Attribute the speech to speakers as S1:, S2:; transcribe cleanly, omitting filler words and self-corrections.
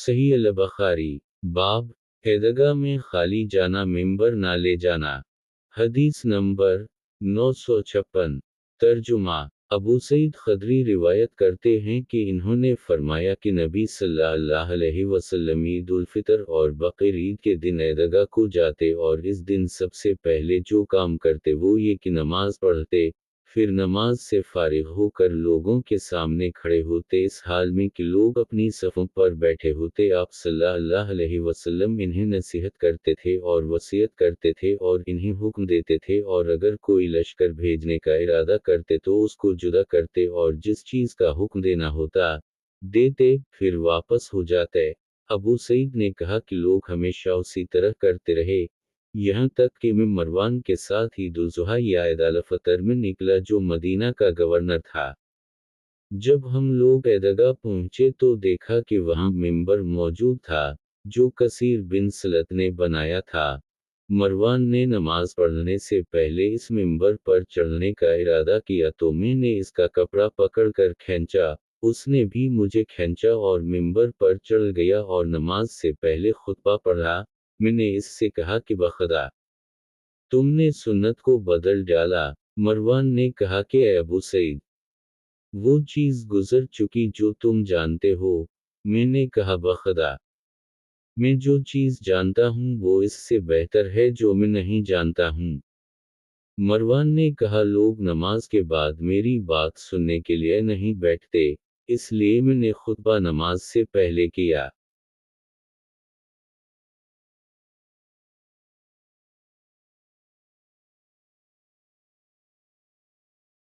S1: सही अल-बखारी। बाब ईदगाह में खाली जाना मिंबर ना ले जाना। हदीस नंबर 956। तर्जुमा अबू सईद खदरी रिवायत करते हैं कि इन्होंने फरमाया कि नबी सल्लल्लाहु अलैहि वसल्लम ईद उल फितर और बकर ईद के दिन ईदगाह को जाते और इस दिन सबसे पहले जो काम करते वो ये कि नमाज पढ़ते, फिर नमाज से फारिग होकर लोगों के सामने खड़े होते इस हाल में कि लोग अपनी सफ़ों पर बैठे होते। आप सल्लल्लाहु अलैहि वसल्लम इन्हें नसीहत करते थे और वसीयत करते थे और इन्हें हुक्म देते थे और अगर कोई लश्कर भेजने का इरादा करते तो उसको जुदा करते और जिस चीज़ का हुक्म देना होता देते, फिर वापस हो जाते। अबू सईद ने कहा कि लोग हमेशा उसी तरह करते रहे, यहाँ तक कि मैं मरवान के साथ ईद उल ज़ुहा या ईद अल फ़ितर में निकला जो मदीना का गवर्नर था। जब हम लोग ईदगाह पहुंचे तो देखा कि वहां मिंबर मौजूद था, जो कसीर बिन सलत ने बनाया था। मरवान ने नमाज पढ़ने से पहले इस मिंबर पर चढ़ने का इरादा किया तो मैंने इसका कपड़ा पकड़कर खींचा, उसने भी मुझे खींचा और मिंबर पर चढ़ गया और नमाज से पहले खुतबा पढ़ा। मैंने इससे कहा कि बखदा तुमने सुन्नत को बदल डाला। मरवान ने कहा कि ए अबू सईद, वो चीज़ गुजर चुकी जो तुम जानते हो। मैंने कहा बखदा मैं जो चीज़ जानता हूँ वो इससे बेहतर है जो मैं नहीं जानता हूँ। मरवान ने कहा लोग नमाज के बाद मेरी बात सुनने के लिए नहीं बैठते, इसलिए मैंने खुतबा नमाज से पहले किया।